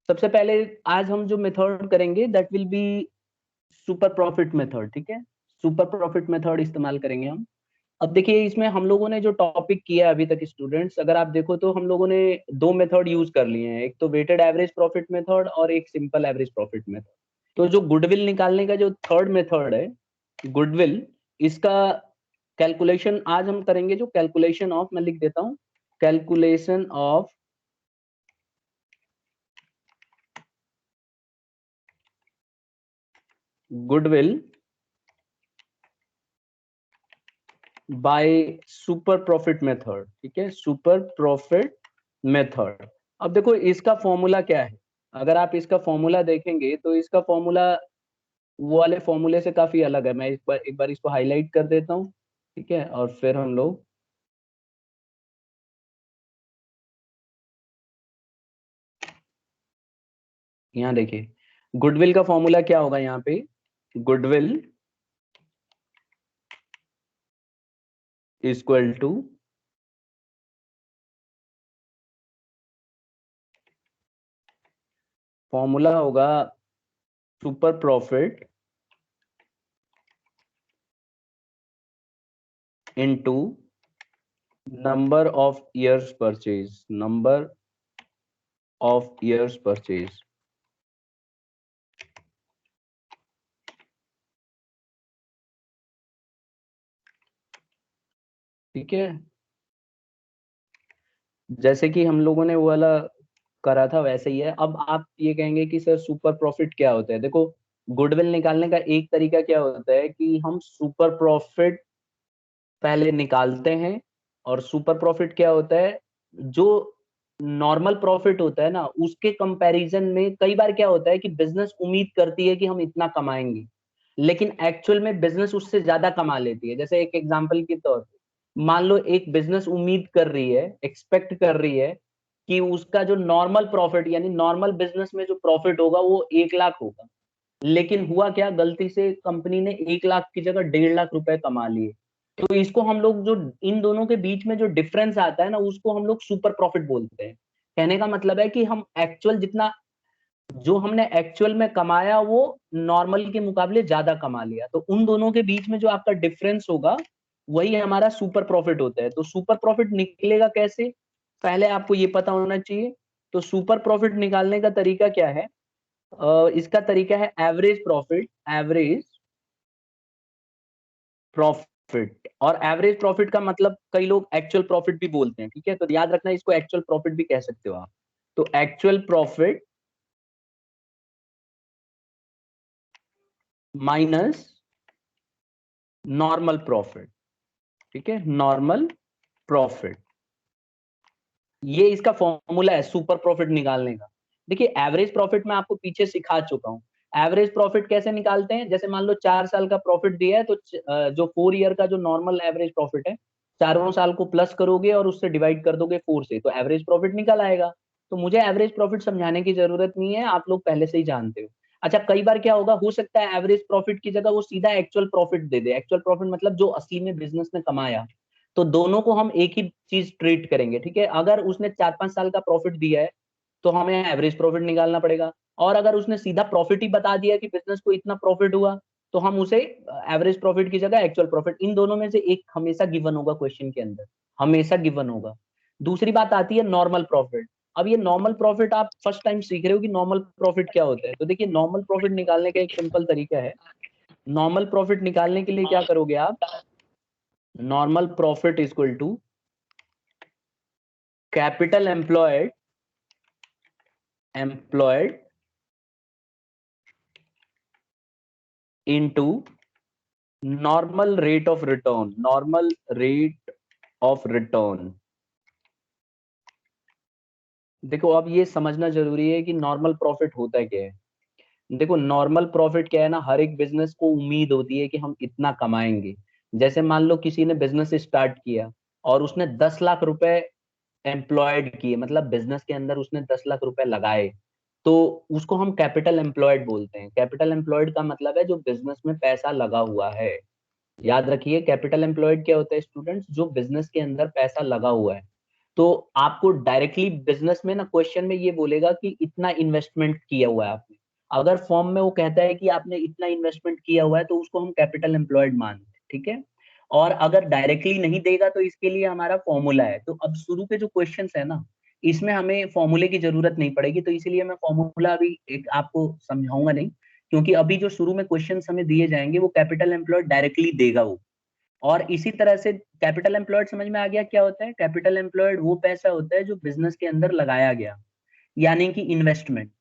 सबसे पहले आज हम जो मेथड करेंगे that will be super profit method, ठीक है। सुपर प्रॉफिट मेथड इस्तेमाल करेंगे हम। अब देखिए इसमें हम लोगों ने जो टॉपिक किया है अभी तक स्टूडेंट्स, अगर आप देखो तो हम लोगों ने दो मेथड यूज कर लिए हैं, एक तो वेटेड एवरेज प्रॉफिट मेथड और एक सिंपल एवरेज प्रॉफिट मेथड। तो जो गुडविल निकालने का जो थर्ड मेथड है, गुडविल, इसका कैलकुलेशन आज हम करेंगे। जो कैलकुलेशन ऑफ, मैं लिख देता हूं, calculation of goodwill by super profit method, ठीक है, सुपर प्रॉफिट मेथड। अब देखो इसका फॉर्मूला क्या है। अगर आप इसका फॉर्मूला देखेंगे तो इसका फॉर्मूला वो वाले फॉर्मूले से काफी अलग है। मैं एक बार इसको हाईलाइट कर देता हूँ, ठीक है, और फिर हम लोग यहाँ देखिए गुडविल का फॉर्मूला क्या होगा यहाँ पे। गुडविल इक्वल टू फॉर्मूला होगा super profit into number of years purchase, number of years purchase. ठीक है, जैसे कि हम लोगों ने वो वाला करा था वैसे ही है। अब आप ये कहेंगे कि सर सुपर प्रॉफिट क्या होता है। देखो गुडविल निकालने का एक तरीका क्या होता है कि हम सुपर प्रॉफिट पहले निकालते हैं। और सुपर प्रॉफिट क्या होता है, जो नॉर्मल प्रॉफिट होता है ना उसके कंपैरिजन में कई बार क्या होता है कि बिजनेस उम्मीद करती है कि हम इतना कमाएंगे, लेकिन एक्चुअल में बिजनेस उससे ज्यादा कमा लेती है। जैसे एक एग्जांपल के तौर पे मान लो एक बिजनेस उम्मीद कर रही है, एक्सपेक्ट कर रही है कि उसका जो नॉर्मल प्रॉफिट यानी नॉर्मल बिजनेस में जो प्रॉफिट होगा वो 1 लाख होगा, लेकिन हुआ क्या, गलती से कंपनी ने 1 लाख की जगह 1.5 लाख रुपए कमा लिए। तो इसको हम लोग जो इन दोनों के बीच में जो डिफरेंस आता है ना उसको हम लोग सुपर प्रॉफिट बोलते हैं। कहने का मतलब है कि हम एक्चुअल जितना जो हमने एक्चुअल में कमाया वो नॉर्मल के मुकाबले ज्यादा कमा लिया, तो उन दोनों के बीच में जो आपका डिफरेंस होगा वही हमारा सुपर प्रॉफिट होता है। तो सुपर प्रॉफिट निकलेगा कैसे, पहले आपको ये पता होना चाहिए। तो सुपर प्रॉफिट निकालने का तरीका क्या है, इसका तरीका है एवरेज प्रॉफिट, एवरेज प्रॉफिट। और एवरेज प्रॉफिट का मतलब कई लोग एक्चुअल प्रॉफिट भी बोलते हैं, ठीक है, तो याद रखना इसको एक्चुअल प्रॉफिट भी कह सकते हो आप। तो actual profit minus normal profit, ठीक है, नॉर्मल प्रॉफिट, ये इसका फॉर्मूला है सुपर प्रॉफिट निकालने का। देखिए एवरेज प्रॉफिट मैं आपको पीछे सिखा चुका हूँ। एवरेज प्रॉफिट कैसे निकालते हैं, जैसे मान लो 4 साल का प्रॉफिट दिया है तो जो 4 ईयर का जो नॉर्मल एवरेज प्रॉफिट है, चारों साल को प्लस करोगे और उससे डिवाइड कर दोगे 4 से, तो एवरेज प्रॉफिट निकल आएगा। तो मुझे एवरेज प्रॉफिट समझाने की जरूरत नहीं है, आप लोग पहले से ही जानते हो। अच्छा कई बार क्या होगा, हो सकता है एवरेज प्रॉफिट की जगह वो सीधा एक्चुअल प्रॉफिट दे दे। एक्चुअल प्रॉफिट मतलब जो असली में बिजनेस ने कमाया। तो दोनों को हम एक ही चीज ट्रीट करेंगे, ठीक है। अगर उसने 4-5 साल का प्रॉफिट दिया है तो हमें एवरेज प्रॉफिट निकालना पड़ेगा। और अगर उसने सीधा प्रॉफिट ही बता दिया कि बिजनेस को इतना प्रॉफिट हुआ, तो हम उसे एवरेज प्रॉफिट की जगह एक्चुअल प्रॉफिट, इन दोनों में से एक हमेशा गिवन होगा क्वेश्चन के अंदर, हमेशा गिवन होगा। दूसरी बात आती है नॉर्मल प्रॉफिट। अब ये नॉर्मल प्रॉफिट आप फर्स्ट टाइम सीख रहे हो कि नॉर्मल प्रॉफिट क्या होता है। तो देखिए नॉर्मल प्रॉफिट निकालने का एक सिंपल तरीका है। नॉर्मल प्रॉफिट निकालने के लिए क्या करोगे आप, normal profit equal to capital employed into normal rate of return, normal rate of return. देखो अब ये समझना जरूरी है कि नॉर्मल प्रॉफिट होता है क्या है। देखो नॉर्मल प्रॉफिट क्या है ना, हर एक बिजनेस को उम्मीद होती है कि हम इतना कमाएंगे। जैसे मान लो किसी ने बिजनेस स्टार्ट किया और उसने 10 लाख रुपए एम्प्लॉयड किए, मतलब बिजनेस के अंदर उसने 10 लाख रुपए लगाए, तो उसको हम कैपिटल एम्प्लॉयड बोलते हैं। कैपिटल एम्प्लॉयड का मतलब है जो बिजनेस में पैसा लगा हुआ है। याद रखिए कैपिटल एम्प्लॉयड क्या होता है स्टूडेंट्स, जो बिजनेस के अंदर पैसा लगा हुआ है। तो आपको डायरेक्टली बिजनेस में ना क्वेश्चन में ये बोलेगा कि इतना इन्वेस्टमेंट किया हुआ है आपने। अगर फॉर्म में वो कहता है कि आपने इतना इन्वेस्टमेंट किया हुआ है तो उसको हम कैपिटल एम्प्लॉयड मानते हैं, ठीक है। और अगर डायरेक्टली नहीं देगा तो इसके लिए हमारा फॉर्मूला है। तो अब शुरू के जो क्वेश्चंस है ना, इसमें हमें फॉर्मूले की जरूरत नहीं पड़ेगी, तो इसीलिए मैं फॉर्मूला अभी एक आपको समझाऊंगा नहीं, क्योंकि अभी जो शुरू में क्वेश्चंस हमें दिए जाएंगे वो कैपिटल एम्प्लॉयड डायरेक्टली देगा वो। और इसी तरह से कैपिटल एम्प्लॉयड समझ में आ गया क्या होता है? कैपिटल एम्प्लॉयड वो पैसा होता है जो बिजनेस के अंदर लगाया गया, यानी कि इन्वेस्टमेंट।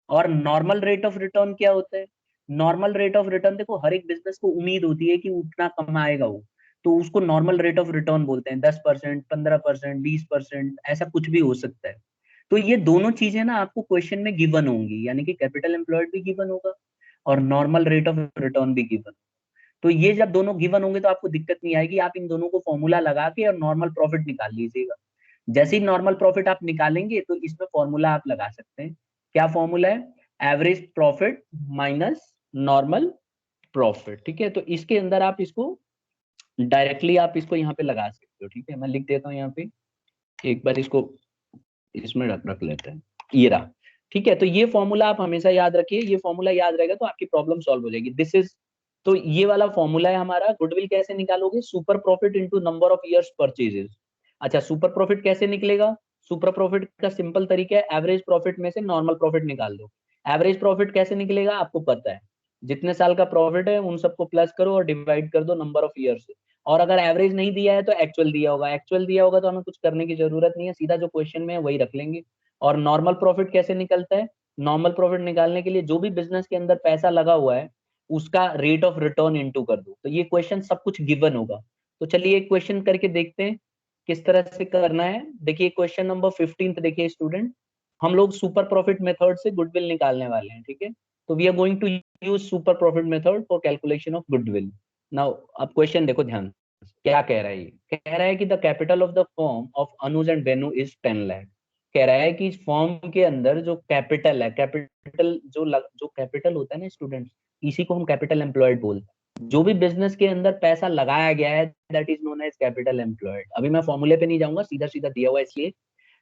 और नॉर्मल रेट ऑफ रिटर्न क्या होता है? नॉर्मल रेट ऑफ रिटर्न, देखो हर एक बिजनेस को उम्मीद होती है कि उतना कमाएगा वो, तो उसको नॉर्मल रेट ऑफ रिटर्न बोलते हैं। 10%, 15%, 20%, ऐसा कुछ भी हो सकता है। तो ये दोनों चीजें ना आपको क्वेश्चन में गिवन होंगी, यानी कि कैपिटल एम्प्लॉयड भी गिवन होगा और नॉर्मल रेट ऑफ रिटर्न भी गिवन। तो ये जब दोनों गिवन होंगे तो आपको दिक्कत नहीं आएगी, आप इन दोनों को फॉर्मूला लगा के और नॉर्मल प्रॉफिट निकाल लीजिएगा। जैसे ही नॉर्मल प्रॉफिट आप निकालेंगे तो इसमें फॉर्मूला आप लगा सकते हैं। क्या फॉर्मूला है? Average profit minus normal profit, ठीक है। तो इसके अंदर आप इसको डायरेक्टली आप इसको यहाँ पे लगा सकते हो, ठीक है। मैं लिख देता हूँ यहाँ पे, एक बार इसको इसमें रख रख लेते हैं, ये रहा, ठीक है। तो ये फॉर्मूला आप हमेशा याद रखिए, ये फॉर्मूला याद रहेगा तो आपकी प्रॉब्लम सॉल्व हो जाएगी। दिस इज, तो ये वाला फॉर्मूला है हमारा। गुडविल कैसे निकालोगे? Super profit into number of years purchases. अच्छा, सुपर प्रॉफिट कैसे निकलेगा? सुपर प्रॉफिट का सिंपल तरीका है, एवरेज प्रॉफिट में से नॉर्मल प्रॉफिट निकाल दो। एवरेज प्रॉफिट कैसे निकलेगा आपको पता है, जितने साल का प्रॉफिट है उन सबको प्लस करो और डिवाइड कर दो नंबर ऑफ ईयर से। और अगर एवरेज नहीं दिया है तो एक्चुअल दिया होगा, एक्चुअल दिया होगा तो हमें कुछ करने की जरूरत नहीं है, सीधा जो क्वेश्चन में है वही रख लेंगे। और नॉर्मल प्रॉफिट कैसे निकलता है? नॉर्मल प्रॉफिट निकालने के लिए जो भी बिजनेस के अंदर पैसा लगा हुआ है उसका रेट ऑफ रिटर्न इनटू कर दो। तो ये क्वेश्चन सब कुछ गिवन होगा। तो चलिए एक क्वेश्चन करके देखते हैं किस तरह से करना है। देखिए क्वेश्चन नंबर 15, देखिए स्टूडेंट, हम लोग सुपर प्रॉफिट मेथड से गुडविल निकालने वाले हैं, ठीक है। तो we are going to use super profit method for calculation of goodwill. Now अब क्वेश्चन देखो ध्यान से। क्या कह रहा है? ये कह रहा है कि the capital of the firm of Anuj and Venu is 10 lakh. कह रहा है कि इस फॉर्म के अंदर जो कैपिटल है, कैपिटल जो कैपिटल होता है ना स्टूडेंट्स, इसी को हम कैपिटल एम्प्लॉयड बोलते हैं। जो भी बिजनेस के अंदर पैसा लगाया गया है that is known as capital employed. अभी मैं फॉर्मूले पे नहीं जाऊंगा, सीधा सीधा दिया हुआ है इसलिए।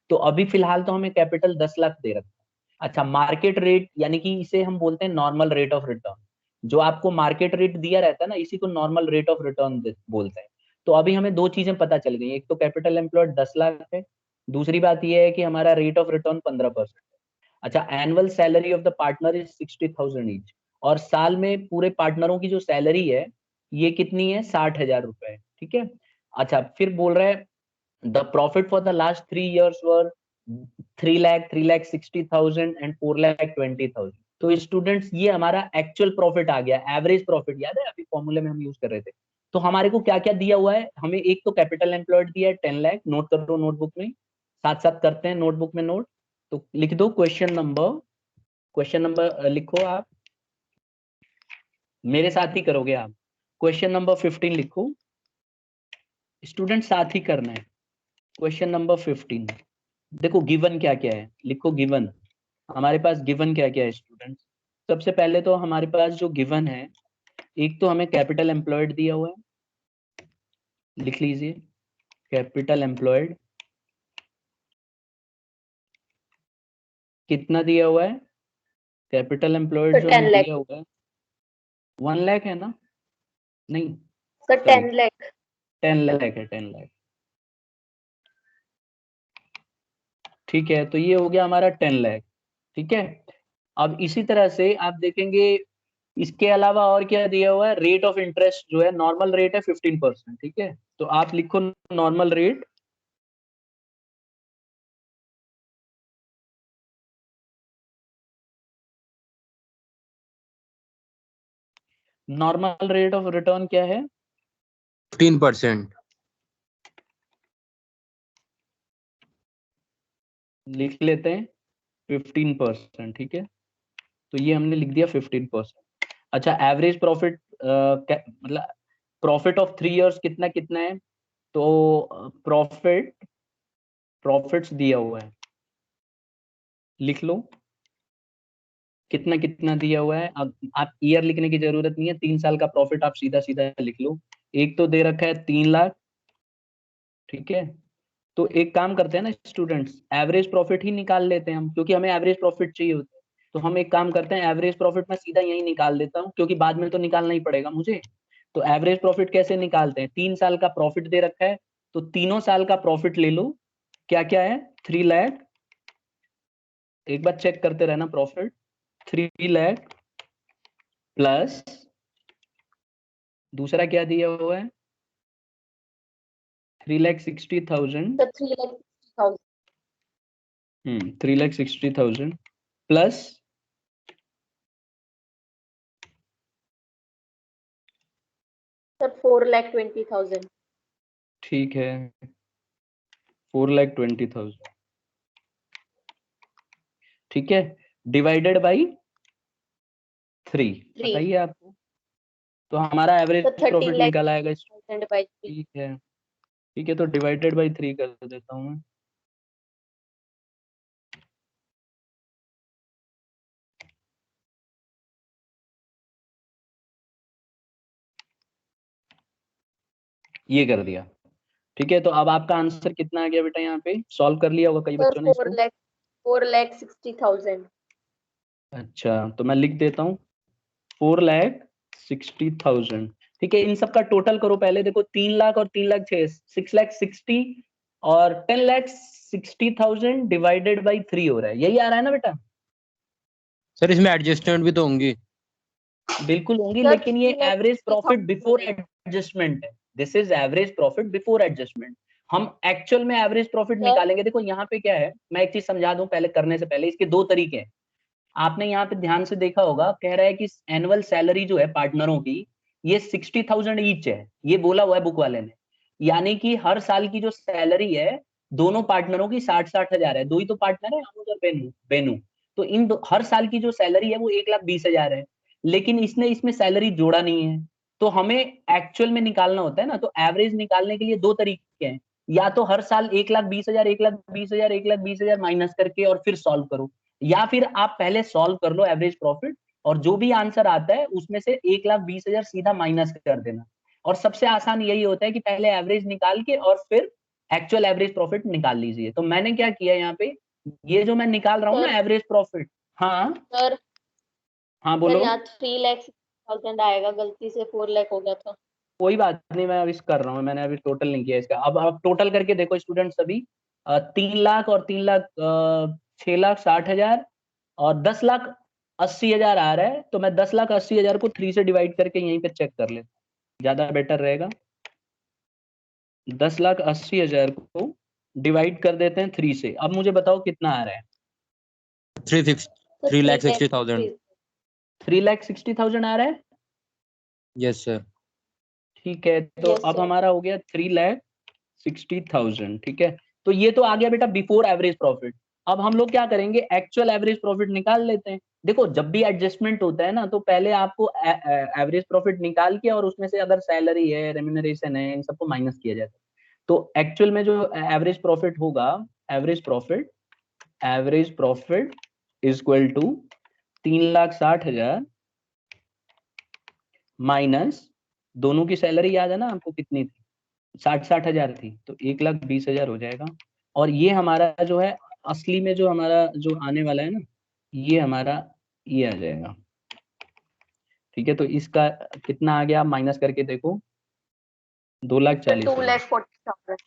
तो अभी फिलहाल तो हमें कैपिटल 10 लाख दे रखा है। अच्छा, मार्केट रेट, यानी कि इसे हम बोलते हैं नॉर्मल रेट ऑफ रिटर्न। जो आपको मार्केट रेट दिया रहता है ना, इसी को नॉर्मल रेट ऑफ रिटर्न बोलते हैं। तो अभी हमें दो चीजें पता चल गई, एक तो कैपिटल एम्प्लॉयड 10 लाख है, दूसरी बात यह है कि हमारा रेट ऑफ रिटर्न 15%। अच्छा, annual salary of the partner is 60,000 each. और साल में पूरे पार्टनरों की जो सैलरी है ये कितनी है? 60,000 रुपए, ठीक है। अच्छा, फिर बोल रहा है the profit for the last 3 years were 3 lakh, 3,60,000 and 4,20,000। तो स्टूडेंट्स ये हमारा एक्चुअल प्रॉफिट आ गया, एवरेज प्रॉफिट याद है अभी फॉर्मूले में हम यूज कर रहे थे। तो हमारे को क्या क्या दिया हुआ है? हमें एक तो कैपिटल एम्प्लॉयड दिया है 10 लाख, नोट कर दो नोटबुक में, साथ साथ करते हैं नोटबुक में नोट। तो लिख दो क्वेश्चन नंबर लिखो आप, मेरे साथ ही करोगे आप। क्वेश्चन नंबर 15 लिखो स्टूडेंट, साथ ही करना है। क्वेश्चन नंबर 15, देखो गिवन क्या क्या है, लिखो गिवन। हमारे पास गिवन क्या क्या है स्टूडेंट्स? सबसे पहले तो हमारे पास जो गिवन है, एक तो हमें कैपिटल एम्प्लॉयड दिया हुआ है, लिख लीजिए कैपिटल एम्प्लॉयड कितना दिया हुआ है? कैपिटल एम्प्लॉयड सर जो हमें 10 लाख। दिया हुआ है 1 लाख है ना? नहीं, सर सॉरी, 10 लाख। 10 लाख है, 10 लाख, ठीक है। तो ये हो गया हमारा 10 लाख, ठीक है। अब इसी तरह से आप देखेंगे इसके अलावा और क्या दिया हुआ है? रेट ऑफ इंटरेस्ट जो है, नॉर्मल रेट है 15%, ठीक है। तो आप लिखो normal rate, normal rate of return क्या है? 15%। लिख लेते हैं 15%, ठीक है। तो ये हमने लिख दिया 15%। अच्छा, एवरेज प्रॉफिट मतलब प्रॉफिट ऑफ 3 years कितना कितना है? तो प्रॉफिट्स दिया हुआ है, लिख लो कितना कितना दिया हुआ है। अब आप ईयर लिखने की जरूरत नहीं है, 3 साल का प्रॉफिट आप सीधा सीधा लिख लो। एक तो दे रखा है 3 लाख, ठीक है। तो एक काम करते हैं ना स्टूडेंट्स, एवरेज प्रॉफिट ही निकाल लेते हैं हम, क्योंकि हमें एवरेज प्रॉफिट चाहिए होता है। तो हम एक काम करते हैं, एवरेज प्रॉफिट मैं सीधा यही निकाल देता हूँ, क्योंकि बाद में तो निकालना ही पड़ेगा मुझे। तो एवरेज प्रॉफिट कैसे निकालते हैं, 3 साल का प्रॉफिट दे रखा है, तो तीनों साल का प्रॉफिट ले लो। क्या क्या है, 3 लाख, एक बार चेक करते रहना प्रॉफिट, 3 लाख प्लस दूसरा क्या दिया हुआ है, 3,60,000। 3,60,000 3,60,000 प्लस सर 4,20,000। ठीक है, 4,20,000, ठीक है, डिवाइडेड बाई 3। बताइए आपको, तो हमारा एवरेज सर प्रॉफिट निकल आएगा। 13,00,000 बाई 3। ठीक है, ठीक है, तो डिवाइडेड बाई 3 कर देता हूँ मैं। ये कर दिया, ठीक है। तो अब आपका आंसर कितना आ गया बेटा, यहाँ पे सॉल्व कर लिया होगा कई सर बच्चों ने इसको। 4,60,000। अच्छा, तो मैं लिख देता हूँ 4,60,000, ठीक है। इन सब का टोटल करो पहले, देखो 3 लाख और 3,06,000, 6,60,000 और 10,60,000 डिवाइडेड बाई 3 हो रहा है, यही आ रहा है ना बेटा। सर इसमें एडजस्टमेंट भी तो होंगी। बिल्कुल होंगी, सर लेकिन ये एवरेज प्रॉफिट 3,60,000 बिफोर एडजस्टमेंट है। This is average profit before adjustment. हम एक्चुअल में एवरेज प्रॉफिट सर निकालेंगे। देखो यहाँ पे क्या है, मैं एक चीज समझा दूं पहले, करने से पहले इसके दो तरीके हैं। आपने यहाँ पे ध्यान से देखा होगा, कह रहा है कि एनुअल सैलरी जो है पार्टनरों की, ये 60,000 ईच है, ये बोला हुआ है बुक वाले ने। यानी कि हर साल की जो सैलरी है दोनों पार्टनरों की 60-60 हजार है। दो ही तो पार्टनर है, अनुज और बेनू बेनू। तो हर साल की जो सैलरी है वो 1,20,000 है, लेकिन इसने इसमें सैलरी जोड़ा नहीं है। तो हमें एक्चुअल में निकालना होता है ना, तो एवरेज निकालने के लिए दो तरीके हैं। या तो हर साल 1,20,000 1,20,000 1,20,000 माइनस करके और फिर सॉल्व करो, या फिर आप पहले सॉल्व कर लो एवरेज प्रॉफिट, और जो भी आंसर आता है उसमें से 1,20,000 सीधा माइनस कर देना। और सबसे आसान यही होता है कि पहले एवरेज निकाल के और फिर एक्चुअल एवरेज प्रॉफिट निकाल लीजिए। तो मैंने क्या किया यहाँ पे, ये जो मैं निकाल रहा हूँ ना एवरेज प्रॉफिट। हाँ सर हाँ सर बोलो। यहाँ 3,60,000 आएगा, गलती से 4,00,000 हो गया था। कोई बात नहीं, मैं अभी कर रहा हूँ, मैंने अभी टोटल नहीं किया इसका। अब आप टोटल करके देखो स्टूडेंट सभी, 3 लाख और 3 लाख, 6,60,000 और 10,80,000 आ रहा है। तो मैं 10,80,000 को 3 से डिवाइड करके यहीं पे चेक कर लेता हूँ, ज्यादा बेटर रहेगा। 10,80,000 को डिवाइड कर देते हैं 3 से। अब मुझे बताओ कितना आ रहा है। 3,60,000। 3,60,000 आ रहा है, यस सर। ठीक है। तो यस अब सर। हमारा हो गया 3,60,000, ठीक है। तो ये तो आ गया बेटा बिफोर एवरेज प्रॉफिट। अब हम लोग क्या करेंगे, एक्चुअल एवरेज प्रॉफिट निकाल लेते हैं। देखो जब भी एडजस्टमेंट होता है ना, तो पहले आपको एवरेज प्रॉफिट निकाल के और उसमें से अगर सैलरी है, रेम्यूनरेशन है, इन सबको माइनस किया जाता है। तो एक्चुअल में जो एवरेज प्रॉफिट होगा, average profit is equal to 3,60,000 minus, दोनों की सैलरी याद है ना आपको कितनी थी, 60-60 हजार थी, तो 1,20,000 हो जाएगा। और ये हमारा जो है असली में जो हमारा जो आने वाला है ना, ये हमारा ये आ जाएगा, ठीक है। तो इसका कितना आ गया, आप माइनस करके देखो, 2,40,000। 2,40,000।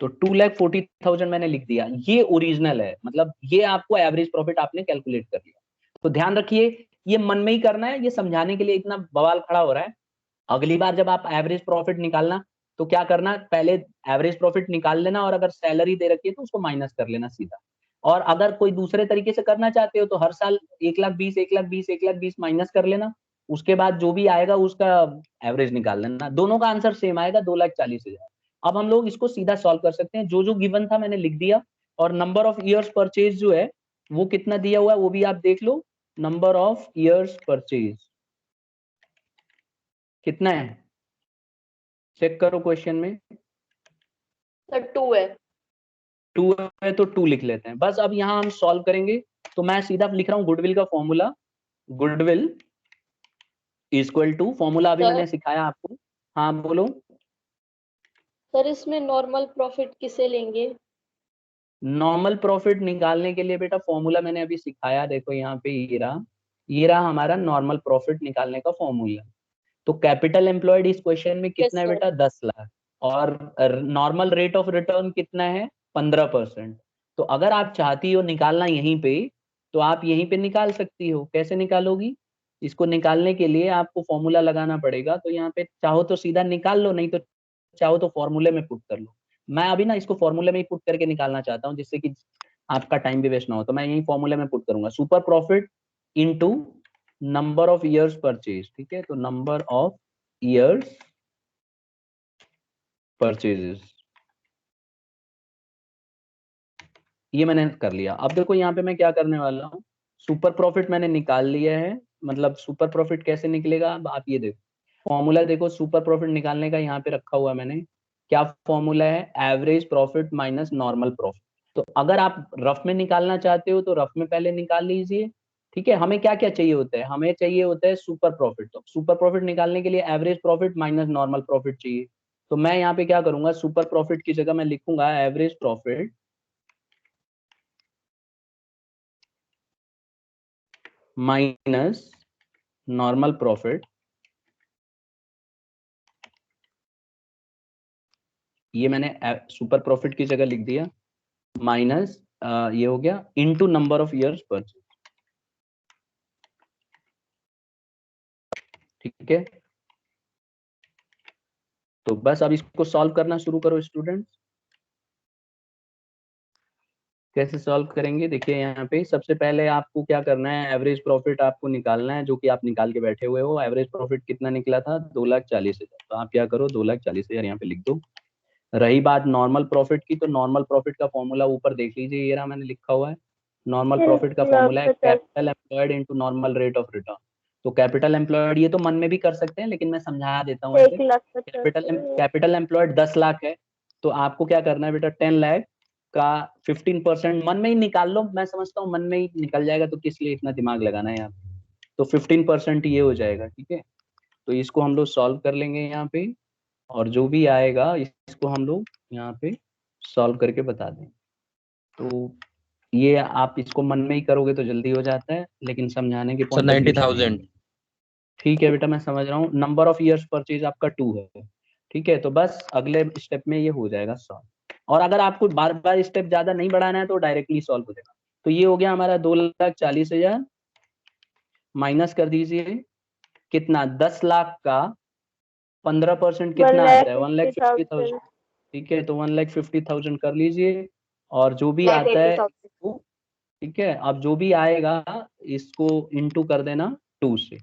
तो 2,40,000 मैंने लिख दिया, ये ओरिजिनल है, मतलब ये आपको एवरेज प्रॉफिट आपने कैलकुलेट कर लिया। तो ध्यान रखिए, ये मन में ही करना है, ये समझाने के लिए इतना बवाल खड़ा हो रहा है। अगली बार जब आप एवरेज प्रॉफिट निकालना, तो क्या करना, पहले एवरेज प्रॉफिट निकाल लेना, और अगर सैलरी दे रखी है तो उसको माइनस कर लेना सीधा। और अगर कोई दूसरे तरीके से करना चाहते हो तो हर साल 1,20,000 1,20,000 1,20,000 माइनस कर लेना, उसके बाद जो भी आएगा उसका एवरेज निकाल लेना। दोनों का आंसर सेम आएगा, 2,40,000। अब हम लोग इसको सीधा सॉल्व कर सकते हैं, जो जो गिवन था मैंने लिख दिया। और नंबर ऑफ ईयर्स परचेज जो है वो कितना दिया हुआ है वो भी आप देख लो, नंबर ऑफ ईयर्स परचेज कितना है, चेक करो क्वेश्चन में। सर 2 है। 2 है तो 2 लिख लेते हैं बस। अब यहाँ हम सॉल्व करेंगे, तो मैं सीधा लिख रहा हूँ गुडविल का formula. Goodwill equal to, formula अभी सर मैंने सिखाया आपको। हाँ बोलो। सर इसमें नॉर्मल प्रॉफिट किसे लेंगे? नॉर्मल प्रॉफिट निकालने के लिए बेटा फॉर्मूला मैंने अभी सिखाया, देखो यहाँ पे ये रहा हमारा नॉर्मल प्रॉफिट निकालने का फॉर्मूला। तो कैपिटल एम्प्लॉयड इस क्वेश्चन में यस कितना है सर। बेटा, 10 लाख। और नॉर्मल रेट ऑफ रिटर्न कितना है, 15%। तो अगर आप चाहती हो निकालना यहीं पे, तो आप यहीं पे निकाल सकती हो। कैसे निकालोगी? इसको निकालने के लिए आपको फॉर्मूला लगाना पड़ेगा। तो यहाँ पे चाहो तो सीधा निकाल लो, नहीं तो चाहो तो फॉर्मूले में पुट कर लो। मैं अभी ना इसको फॉर्मूले में ही पुट करके निकालना चाहता हूँ, जिससे कि आपका टाइम भी वेस्ट ना हो। तो मैं यही फॉर्मूले में पुट करूंगा, super profit into number of years purchase. ठीक है, तो नंबर ऑफ ईयर्स परचेजेस, ये मैंने कर लिया। अब देखो यहाँ पे मैं क्या करने वाला हूँ, सुपर प्रॉफिट मैंने निकाल लिया है। मतलब सुपर प्रॉफिट कैसे निकलेगा, अब आप ये देखो फॉर्मूला देखो सुपर प्रॉफिट निकालने का, यहाँ पे रखा हुआ है मैंने। क्या फॉर्मूला है, average profit minus normal profit. तो अगर आप रफ में निकालना चाहते हो तो रफ में पहले निकाल लीजिए। ठीक है, हमें क्या क्या चाहिए होता है, हमें चाहिए होता है सुपर प्रॉफिट। तो सुपर प्रॉफिट निकालने के लिए average profit minus normal profit चाहिए। तो मैं यहाँ पे क्या करूंगा, सुपर प्रॉफिट की जगह मैं लिखूंगा average profit minus normal profit. ये मैंने सुपर प्रॉफिट की जगह लिख दिया, माइनस ये हो गया into number of years purchase. ठीक है, तो बस अब इसको सॉल्व करना शुरू करो स्टूडेंट्स। कैसे सॉल्व करेंगे, देखिए यहाँ पे सबसे पहले आपको क्या करना है, एवरेज प्रॉफिट आपको निकालना है, जो कि आप निकाल के बैठे हुए हो। एवरेज प्रॉफिट कितना निकला था, 2,40,000। तो आप क्या करो, 2,40,000 यहाँ पे लिख दो। रही बात नॉर्मल प्रॉफिट की, तो नॉर्मल प्रॉफिट का फॉर्मूला ऊपर देख लीजिए, ये रहा मैंने लिखा हुआ है। नॉर्मल प्रॉफिट का फॉर्मूला है capital employed into normal rate of return. तो कैपिटल एम्प्लॉयड ये तो मन में भी कर सकते हैं, लेकिन मैं समझा देता हूँ ऐसे। 1,50,000। कैपिटल एम्प्लॉयड 10 लाख है, तो आपको क्या करना है बेटा, 10 लाख का 15% मन में ही निकाल लो। मैं समझता हूँ मन में ही निकल जाएगा, तो किस लिए इतना दिमाग लगाना है यहाँ पे। तो 15% ये हो जाएगा। ठीक है, तो इसको हम लोग सॉल्व कर लेंगे यहाँ पे, और जो भी आएगा इसको हम लोग यहाँ पे सॉल्व करके बता दें। तो ये आप इसको मन में ही करोगे तो जल्दी हो जाता है, लेकिन समझाने के सर पॉइंट ऑफ व्यू से 90,000। ठीक है बेटा, मैं समझ रहा हूँ। नंबर ऑफ ईयर्स परचेज आपका 2 है। ठीक है, तो बस अगले स्टेप में ये हो जाएगा सॉल्व। और अगर आपको बार बार स्टेप ज्यादा नहीं बढ़ाना है तो डायरेक्टली सॉल्व हो जाएगा। तो ये हो गया हमारा 2,40,000, माइनस कर दीजिए कितना, 10 लाख का 15% कितना आता है, 1,50,000। 1,50,000। ठीक है, तो 1,50,000 कर लीजिए, और जो भी लाख आता है 80,000। इसको, ठीक है, अब जो भी आएगा इसको इंटू कर देना 2 से।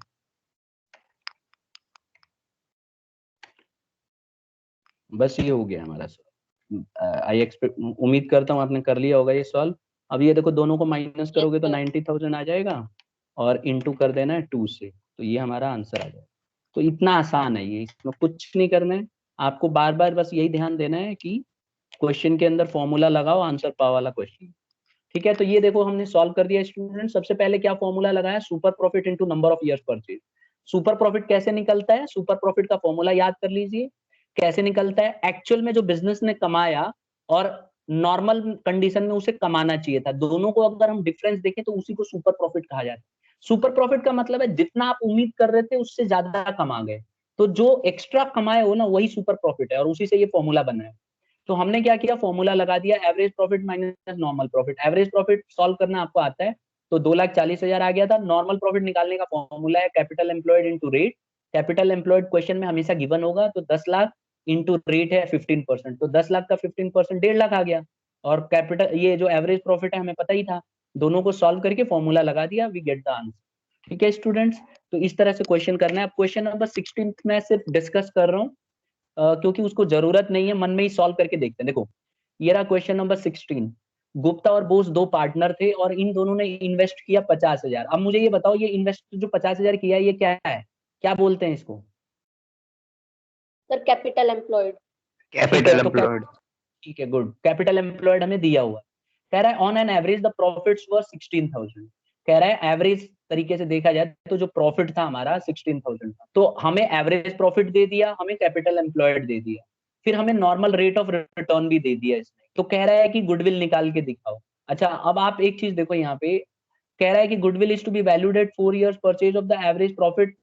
बस ये हो गया हमारा सॉल्व। आई एक्सपेक्ट, उम्मीद करता हूँ आपने कर लिया होगा ये सॉल्व। अब ये देखो दोनों को माइनस यस करोगे तो सर। 90,000 आ जाएगा, और इंटू कर देना है 2 से, तो ये हमारा आंसर आ जाएगा। तो इतना आसान है ये, इसमें कुछ नहीं करना है आपको। बार बार बस यही ध्यान देना है कि क्वेश्चन के अंदर फॉर्मूला लगाओ, आंसर पाओ वाला क्वेश्चन। ठीक है, तो ये देखो हमने सॉल्व कर दिया स्टूडेंट। सबसे पहले क्या फॉर्मूला लगाया, super profit into number of years purchase. Super profit कैसे निकलता है, सुपर प्रॉफिट का फॉर्मूला याद कर लीजिए। कैसे निकलता है, एक्चुअल में जो बिजनेस ने कमाया और नॉर्मल कंडीशन में उसे कमाना चाहिए था, दोनों को अगर हम डिफरेंस देखें तो उसी को सुपर प्रॉफिट कहा जाता है। सुपर प्रॉफिट का मतलब है जितना आप उम्मीद कर रहे थे उससे ज्यादा कमा गए, तो जो एक्स्ट्रा कमाए हो ना वही सुपर प्रॉफिट है, और उसी से ये फॉर्मूला बना है। तो हमने क्या किया, फॉर्मूला लगा दिया, average profit minus normal profit. Average profit solve करना आपको आता है, तो 2,40,000 आ गया था। नॉर्मल प्रॉफिट निकालने का फॉर्मूला है capital employed into rate. Capital employed question में हमेशा गिवन होगा, तो 10 लाख इंटू रेट है 15%, तो 10 लाख का 15% 1.5 लाख आ गया। और कैपिटल ये जो एवरेज प्रॉफिट है हमें पता ही था, दोनों को सॉल्व करके फॉर्मूला लगा दिया, वी गेट द आंसर। ठीक है स्टूडेंट्स, तो इस तरह से क्वेश्चन करना है। अब क्वेश्चन नंबर 16 में सिर्फ डिस्कस कर रहा हूँ, क्योंकि उसको जरूरत नहीं है, मन में ही सॉल्व करके देखते हैं। देखो ये रहा क्वेश्चन नंबर 16। गुप्ता और बोस दो पार्टनर थे और इन दोनों ने इन्वेस्ट किया 50,000। अब मुझे ये बताओ, ये इन्वेस्ट जो 50,000 किया है ये क्या है, क्या बोलते हैं इसको? Sir capital employed. ठीक है, कैपिटल तो एम्प्लॉयड। ठीक है, गुड। कैपिटल एम्प्लॉयड हमें दिया हुआ है। कह रहा है on an average the profits were 16,000। कह रहा है एवरेज तरीके से देखा जाए तो जो प्रॉफिट था हमारा 16,000 था, तो हमें एवरेज प्रॉफिट दे दिया, हमें कैपिटल एम्प्लॉयड दे दिया। फिर हमें नॉर्मल रेट ऑफ रिटर्न भी दे दिया इसने, तो कह रहा है कि गुडविल निकाल के दिखाओ। अच्छा, अब आप एक चीज देखो, यहाँ पे कह रहा है कि goodwill is to be valued at 4 years purchase of the average profit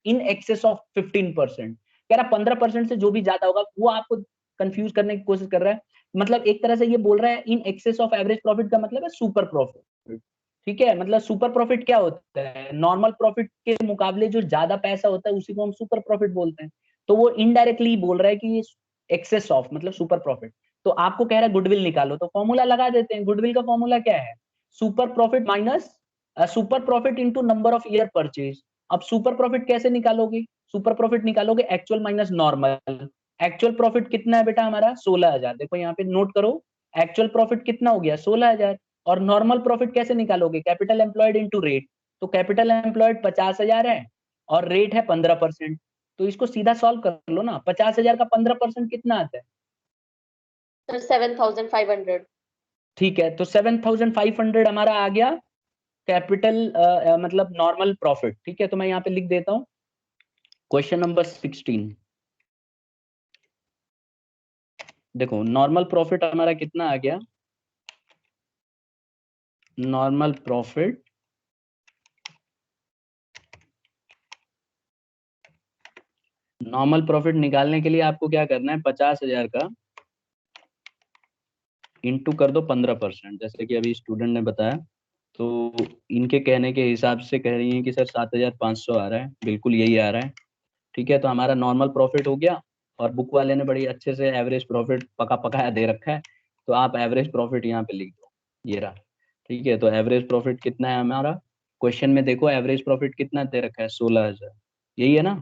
in excess of 15%। कह रहा 15% से जो भी ज्यादा होगा, वो आपको कंफ्यूज करने की कोशिश कर रहा है। मतलब एक तरह से ये बोल रहा है इन एक्सेस ऑफ एवरेज प्रॉफिट का मतलब है सुपर प्रॉफिट। ठीक है, मतलब सुपर प्रॉफिट क्या होता है, नॉर्मल प्रॉफिट के मुकाबले जो ज्यादा पैसा होता है उसी को हम सुपर प्रॉफिट बोलते हैं। तो वो इनडायरेक्टली बोल रहा है कि ये एक्सेस ऑफ मतलब सुपर प्रॉफिट। तो आपको कह रहा है गुडविल निकालो, तो फॉर्मूला लगा देते हैं। गुडविल का फॉर्मूला क्या है, super profit minus super profit into number of year purchase. अब सुपर प्रॉफिट कैसे निकालोगे, सुपर प्रॉफिट निकालोगे actual minus normal. Actual profit कितना है बेटा हमारा 16,000, देखो यहाँ पे नोट करो, एक्चुअल प्रॉफिट कितना हो गया 16,000। और नॉर्मल प्रॉफिट कैसे निकालोगे, कैपिटल एम्प्लॉयड इनटू रेट। तो कैपिटल एम्प्लॉयड 50,000 है और रेट है 15%। तो इसको सीधा सॉल्व कर लो ना, 50,000 का 15% कितना आता है। सर 7,500। ठीक है, तो 7,500 हमारा आ गया कैपिटल मतलब नॉर्मल प्रॉफिट। ठीक है, तो मैं यहाँ पे लिख देता हूँ क्वेश्चन नंबर 16। देखो नॉर्मल प्रॉफिट हमारा कितना आ गया, नॉर्मल प्रॉफिट नॉर्मल प्रॉफिट निकालने के लिए आपको क्या करना है, 50,000 का इंटू कर दो 15%, जैसे कि अभी स्टूडेंट ने बताया। तो इनके कहने के हिसाब से कह रही हैं कि सर 7,500 आ रहा है, बिल्कुल यही आ रहा है। ठीक है, तो हमारा नॉर्मल प्रॉफिट हो गया, और बुक वाले ने बड़ी अच्छे से एवरेज प्रॉफिट पका पकाया दे रखा है, तो आप एवरेज प्रॉफिट यहाँ पे लिख दो, ये रहा। ठीक है, तो एवरेज प्रॉफिट कितना है हमारा, क्वेश्चन में देखो एवरेज प्रॉफिट कितना दे रखा है 16,000, यही है ना।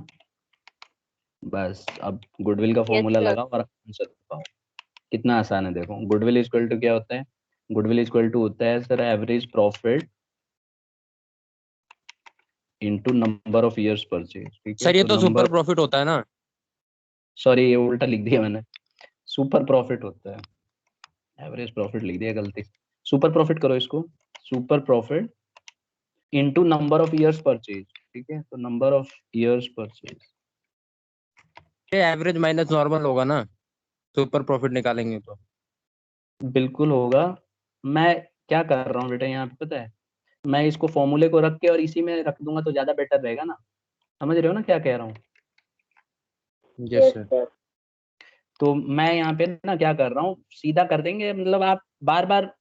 बस अब गुडविल का यस फॉर्मूला सर। लगाओ और आंसर पाओ। कितना आसान है, देखो गुडविल इक्वल टू क्या होता है, गुडविल इक्वल टू होता है sir average profit into number of years purchase. ठीक है, सर ये तो तो सुपर नंबर, प्रॉफिट होता है ना। सॉरी ये उल्टा लिख दिया मैंने, सुपर प्रॉफिट होता है, एवरेज प्रॉफिट लिख दिया गलती। सुपर प्रॉफिट करो इसको, super profit into number of years purchase. ठीक है, तो नंबर ऑफ इयर्स परचेज ये एवरेज माइनस नॉर्मल होगा ना, सुपर प्रॉफिट निकालेंगे तो। बिल्कुल होगा। मैं क्या कर रहा हूँ बेटा यहाँ पे पता है, मैं इसको फॉर्मूले को रख के और इसी में रख दूंगा तो ज्यादा बेटर रहेगा ना, समझ रहे हो ना क्या कह रहा हूँ। Yes yes sir. सर। तो मैं यहाँ पे ना क्या कर रहा हूँ, सीधा कर देंगे, मतलब आप बार बार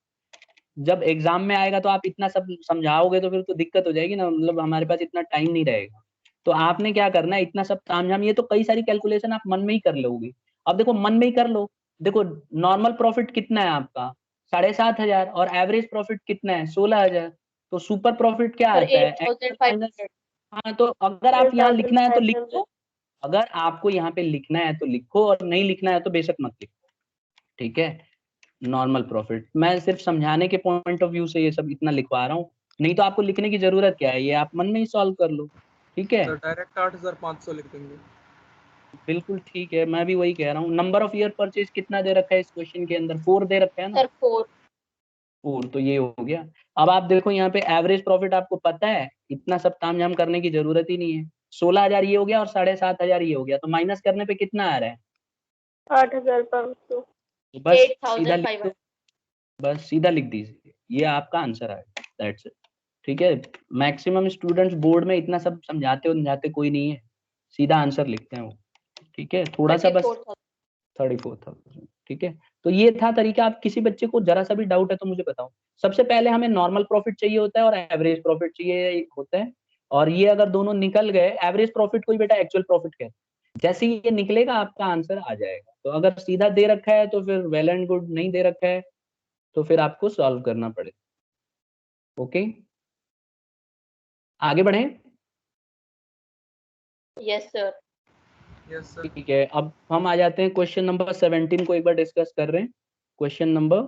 जब एग्जाम में आएगा तो आप इतना सब समझाओगे तो फिर तो दिक्कत हो जाएगी ना, मतलब हमारे पास इतना टाइम नहीं रहेगा। तो आपने क्या करना है, इतना सब तामझाम, ये तो कई सारी कैलकुलेशन आप मन में ही कर लोगे। अब देखो मन में ही कर लो, देखो नॉर्मल प्रॉफिट कितना है आपका 7,500 और एवरेज प्रॉफिट कितना है 16,000। तो सुपर प्रॉफिट क्या सर आता है एक्चुअल माइनस। 8,500। हाँ, तो अगर आप यहाँ लिखना है तो लिख 12,500। दो, अगर आपको यहाँ पे लिखना है तो लिखो, और नहीं लिखना है तो बेशक मत लिखो। ठीक है, नॉर्मल प्रॉफिट मैं सिर्फ समझाने के पॉइंट ऑफ व्यू से ये सब इतना लिखवा रहा हूँ, नहीं तो आपको लिखने की जरूरत क्या है, ये आप मन में ही सॉल्व कर लो। ठीक है, सर डायरेक्ट 8,500 लिख देंगे। बिल्कुल ठीक है, मैं भी वही कह रहा हूँ। नंबर ऑफ ईयर परचेज कितना दे रखा है इस क्वेश्चन के अंदर, 4 दे रखा है ना, सर 4। 4, तो ये हो गया। अब आप देखो यहाँ पे एवरेज प्रॉफिट आपको पता है, इतना सब तामझाम करने की जरूरत ही नहीं है। 16,000 ये हो गया और 7,500 ये हो गया, तो माइनस करने पे कितना आ रहा है, 8,500। तो बस सीधा लिख दो, 8,500। बस सीधा लिख दीजिए, ये आपका आंसर आएगा, दैट्स इट। ठीक है, मैक्सिमम स्टूडेंट्स बोर्ड में इतना सब समझाते कोई नहीं है, सीधा आंसर लिखते हैं वो। ठीक है, थोड़ा सा बस 34,000। 34,000। ठीक है, तो ये था तरीका। आप किसी बच्चे को जरा सा भी डाउट है तो मुझे बताओ। सबसे पहले हमें नॉर्मल प्रॉफिट चाहिए होता है और एवरेज प्रॉफिट चाहिए होता है, और ये अगर दोनों निकल गए, एवरेज प्रॉफिट को ही बेटा एक्चुअल प्रॉफिट कहते हैं, जैसे ही ये निकलेगा आपका आंसर आ जाएगा। तो अगर सीधा दे रखा है तो फिर वेल एंड गुड, नहीं दे रखा है तो फिर आपको सॉल्व करना पड़ेगा। ओके, आगे बढ़े। Yes sir. Yes sir. ठीक है, अब हम आ जाते हैं क्वेश्चन नंबर 17 को एक बार डिस्कस कर रहे हैं। क्वेश्चन नंबर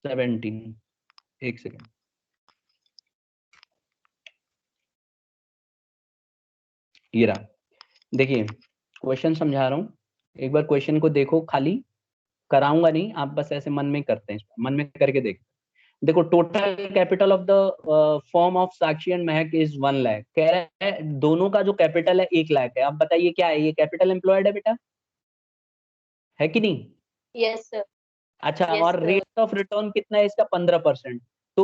17, एक सेकेंड, ये रहा। देखिए क्वेश्चन समझा रहा हूँ, एक बार क्वेश्चन को देखो, खाली कराऊंगा नहीं, आप बस ऐसे मन में करते हैं, मन में करके देखो। देखो total capital of the form of Sakshi and Mahak is 1 lakh, कह रहा है दोनों का जो कैपिटल है 1 लाख है। अब बताइए क्या है, ये कैपिटल एम्प्लॉयड है बेटा, है कि नहीं? Yes sir. अच्छा, Yes, और sir. रेट ऑफ रिटर्न कितना है इसका? 15%। तो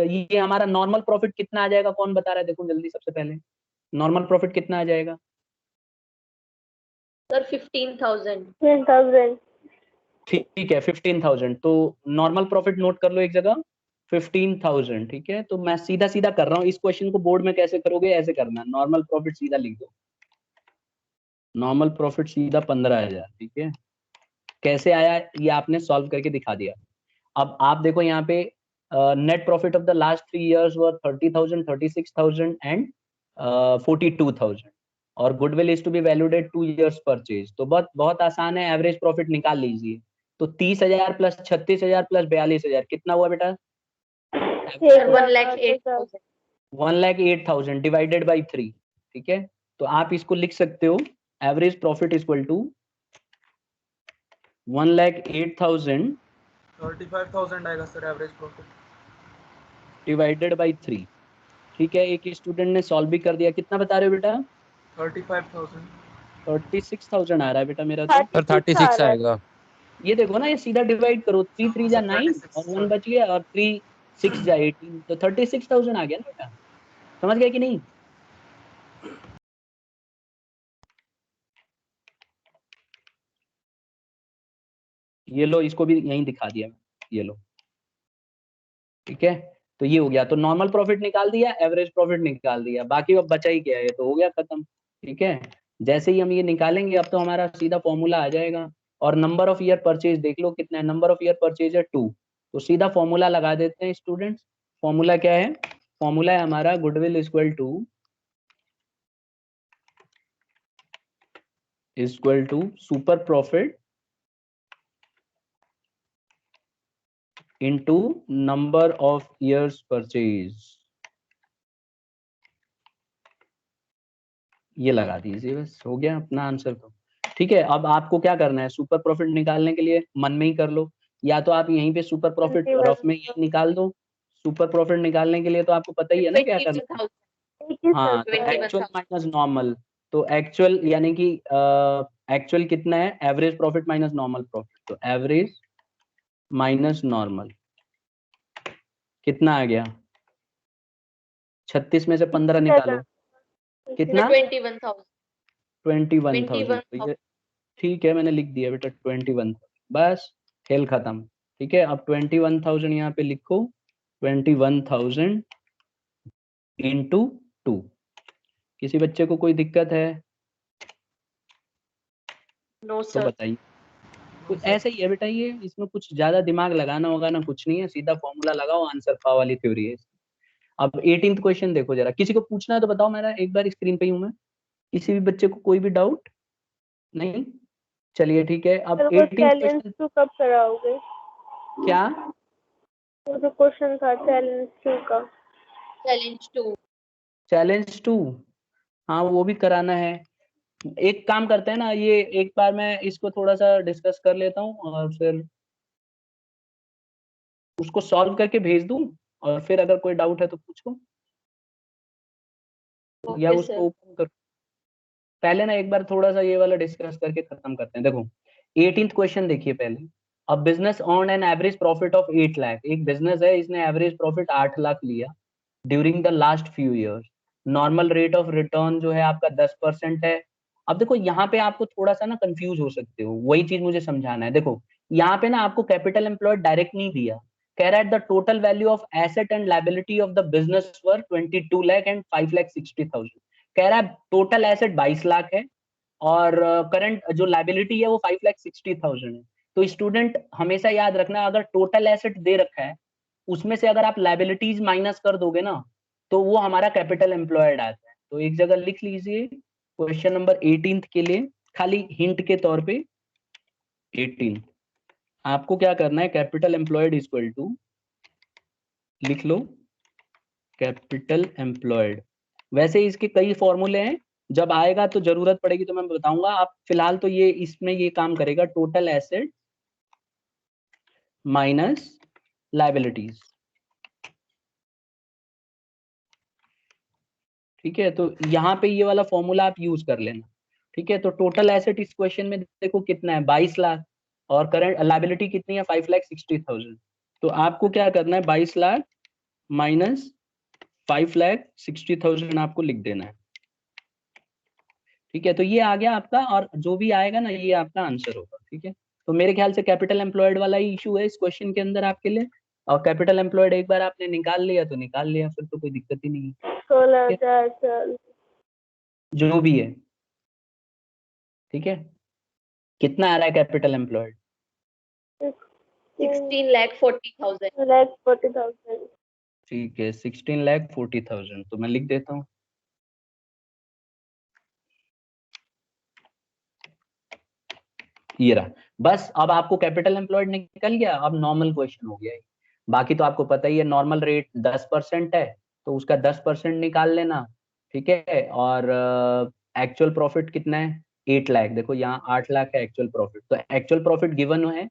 ये हमारा नॉर्मल प्रॉफिट कितना आ जाएगा, कौन बता रहा है? देखो जल्दी, सबसे पहले नॉर्मल प्रॉफिट कितना आ जाएगा? सर 15,000। 10,000। ठीक है, 15,000। तो नॉर्मल प्रॉफिट नोट कर लो एक जगह, 15,000। ठीक है, तो मैं सीधा सीधा कर रहा हूँ। इस क्वेश्चन को बोर्ड में कैसे करोगे, ऐसे करना, नॉर्मल प्रॉफिट सीधा लिख दो, नॉर्मल प्रॉफिट सीधा 15,000। ठीक है, कैसे आया ये आपने सॉल्व करके दिखा दिया। अब आप देखो यहाँ पे net profit of the last 3 years were 30,000, 36,000 and 42,000, और goodwill is to be valued at 2 years purchase. तो बहुत बहुत आसान है, एवरेज प्रॉफिट निकाल लीजिए। तो 30,000 प्लस 36,000 प्लस 42,000 कितना हुआ बेटा? 1,08,000। 1,08,000 डिवाइडेड बाई 3। ठीक है, तो आप इसको लिख सकते हो, एवरेज प्रॉफिट इक्वल टू 1,08,000 35,000 आएगा sir average profit. Divided by 3। ठीक है, एक स्टूडेंट ने सॉल्व भी कर दिया। कितना बता रहे हो बेटा? 35,000। 36,000 आ रहा है बेटा मेरा तो। सर 36 आ 36 रहा है। आएगा। ये देखो ना, ये सीधा डिवाइड करो, 3 3 जा सर 9 36 और 1 सर। बच गया, और 3 6 जा 18, तो 36,000 आ गया ना बेटा। समझ गए कि नहीं? ये लो, इसको भी यहीं दिखा दिया, ये लो। ठीक है, तो ये हो गया। तो नॉर्मल प्रॉफिट निकाल दिया, एवरेज प्रॉफिट निकाल दिया, बाकी अब बचा ही क्या है, तो हो गया खत्म। ठीक है, जैसे ही हम ये निकालेंगे, अब तो हमारा सीधा फॉर्मूला आ जाएगा। और नंबर ऑफ ईयर परचेज देख लो कितना है, नंबर ऑफ ईयर परचेज है 2। तो सीधा फॉर्मूला लगा देते हैं स्टूडेंट्स। फॉर्मूला क्या है? फॉर्मूला है हमारा goodwill equal to super profit into number of years purchase. ये लगा दीजिए, बस हो गया अपना आंसर। तो ठीक है, अब आपको क्या करना है, सुपर प्रॉफिट निकालने के लिए मन में ही कर लो, या तो आप यहीं पे सुपर प्रॉफिट रफ में यही निकाल दो। सुपर प्रॉफिट निकालने के लिए तो आपको पता ही है ना क्या करना है। 21,000। हाँ, तो 21,000। Actual minus normal. तो एक्चुअल यानी कि एक्चुअल कितना है, average profit minus normal profit. तो एवरेज माइनस नॉर्मल कितना आ गया? 36 में से 15 निकालो, कितना? 21,000। 21,000। तो 21,000। ये ठीक है, मैंने लिख दिया बेटा 21। बस, खेल खत्म। ठीक है, अब 21,000 यहाँ पे लिखो, 21,000 इंटू 2। किसी बच्चे को कोई दिक्कत है नो तो सर। बताइए। तो ऐसे ही है बेटा, ये इसमें कुछ ज्यादा दिमाग लगाना होगा ना, कुछ नहीं है, सीधा फॉर्मूला लगाओ, आंसर पाओ वाली थ्योरी है। अब 18th क्वेश्चन देखो जरा, किसी को पूछना है तो बताओ, मेरा एक बार स्क्रीन पे ही हूँ मैं। किसी भी बच्चे को कोई भी डाउट नहीं? चलिए ठीक है, अब मेरे को 18th चैलेंज क्वेश्चन। 2 कब कराओगे? क्या? वो जो क्वेश्चन था चैलेंज 2 का। चैलेंज 2। चैलेंज 2? हाँ, वो भी कराना है। एक काम करते हैं ना, ये एक बार मैं इसको थोड़ा सा डिस्कस कर लेता हूँ, और फिर उसको सॉल्व करके भेज दूं, और फिर अगर कोई डाउट है तो पूछो, या ओके उसको सर। ओपन कर। पहले ना एक बार थोड़ा सा ये वाला डिस्कस करके खत्म करते हैं। देखो 18th क्वेश्चन देखिए पहले। A business earn an average profit of 8 lakh. एक बिजनेस है, इसने एवरेज प्रॉफिट 8 लाख लिया during the last few years. Normal rate of return जो है आपका 10% है। अब देखो यहाँ पे आपको थोड़ा सा ना कंफ्यूज हो सकते हो, वही चीज मुझे समझाना है। देखो यहाँ पे ना आपको कैपिटल एम्प्लॉयड डायरेक्ट नहीं दिया, कह रहा है the total value of asset and liability of the business were 22 lakh and 5,60,000। कह रहा है टोटल एसेट 22 लाख है, और करंट जो लायबिलिटी है वो 5,60,000 है। तो स्टूडेंट हमेशा याद रखना, अगर टोटल एसेट दे रखा है, उसमें से अगर आप लायबिलिटीज माइनस कर दोगे ना, तो वो हमारा कैपिटल एम्प्लॉयड आता है। तो एक जगह लिख लीजिए क्वेश्चन नंबर 18 के लिए, खाली हिंट के तौर पे। 18 आपको क्या करना है, कैपिटल एम्प्लॉयड इक्वल टू, लिख लो कैपिटल एम्प्लॉयड। वैसे इसके कई फॉर्मूले हैं, जब आएगा तो जरूरत पड़ेगी तो मैं बताऊंगा। आप फिलहाल तो ये इसमें ये काम करेगा, टोटल एसेट माइनस लायबिलिटीज। ठीक है, तो यहाँ पे ये वाला फॉर्मूला आप यूज कर लेना। ठीक है, तो टोटल एसेट इस क्वेश्चन में देखो कितना है, 22 लाख, और करंट लायबिलिटी कितनी है, 5,60,000। तो आपको क्या करना है, 22 लाख माइनस 5,60,000 आपको लिख देना है। ठीक है, तो ये आ गया आपका, और जो भी आएगा ना ये आपका आंसर होगा। ठीक है, तो मेरे ख्याल से कैपिटल एम्प्लॉयड वाला ही इशू है इस क्वेश्चन के अंदर आपके लिए, और कैपिटल एम्प्लॉयड एक बार आपने निकाल लिया तो निकाल लिया, फिर तो कोई दिक्कत ही नहीं है, 16,000 सर। जो भी है। ठीक है, कितना आ रहा है कैपिटल एम्प्लॉयड? 16,40,000। लाख 40,000। ठीक है, 16,40,000, तो मैं लिख देता हूँ। ये रहा, बस अब आपको कैपिटल एम्प्लॉयड निकल गया, अब नॉर्मल क्वेश्चन हो गया है। बाकी तो आपको पता ही है, नॉर्मल रेट 10% है, तो उसका 10% निकाल लेना। ठीक है, और एक्चुअल प्रॉफिट कितना है, 8 लाख। देखो यहाँ 8 लाख है एक्चुअल प्रॉफिट, तो एक्चुअल प्रॉफिट गिवन है,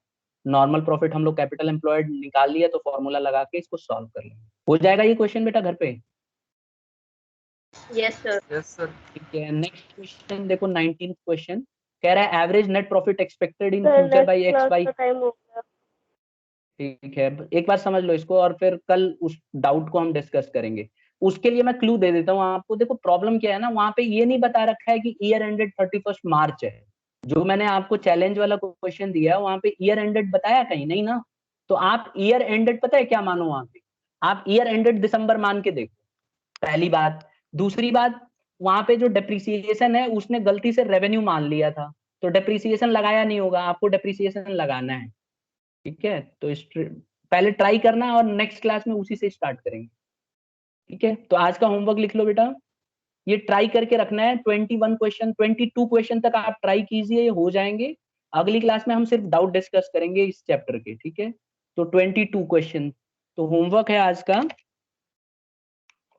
नॉर्मल प्रॉफिट हम लोग कैपिटल एम्प्लॉयड निकाल लिया, तो फॉर्मूला लगा के इसको सॉल्व कर लेंगे। हो जाएगा ये क्वेश्चन बेटा घर पे? Yes sir. Yes sir. ठीक है, नेक्स्ट क्वेश्चन देखो, 19th क्वेश्चन कह रहा है average net profit expected in sir future by next X class by. का टाइम हो गया। ठीक है, एक बार समझ लो इसको, और फिर कल उस डाउट को हम डिस्कस करेंगे। उसके लिए मैं क्लू दे देता हूँ आपको। देखो प्रॉब्लम क्या है ना, वहां पे ये नहीं बता रखा है कि ईयर एंडेड 31 मार्च है। जो मैंने आपको चैलेंज वाला क्वेश्चन दिया है वहां पे ईयर एंडेड बताया कहीं नहीं ना। तो आप ईयर एंडेड पता है क्या मानो वहां पे, आप ईयर एंडेड दिसंबर मान के देखो, पहली बात। दूसरी बात, वहां पे जो डेप्रिसिएशन है उसने गलती से रेवेन्यू मान लिया था, तो डेप्रिसिएशन लगाया नहीं होगा, आपको डेप्रिसिएशन लगाना है। ठीक है, तो पहले ट्राई करना, और नेक्स्ट क्लास में उसी से स्टार्ट करेंगे। ठीक है, तो आज का होमवर्क लिख लो बेटा, ये ट्राई करके रखना है। 21 क्वेश्चन, 22 क्वेश्चन तक आप ट्राई कीजिए, ये हो जाएंगे। अगली क्लास में हम सिर्फ डाउट डिस्कस करेंगे इस चैप्टर के। ठीक है, तो 22 क्वेश्चन तो होमवर्क है आज का।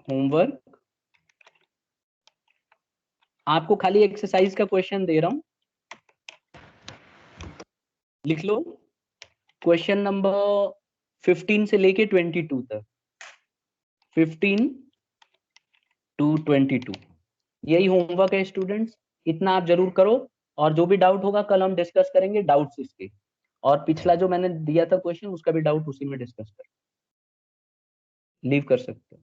होमवर्क आपको खाली एक्सरसाइज का क्वेश्चन दे रहा हूं, लिख लो। क्वेश्चन नंबर 15 से लेके 22 तक, 15 to 22, यही होमवर्क है स्टूडेंट्स। इतना आप जरूर करो, और जो भी डाउट होगा कल हम डिस्कस करेंगे डाउट्स इसके, और पिछला जो मैंने दिया था क्वेश्चन उसका भी डाउट उसी में डिस्कस कर लीव कर सकते हो।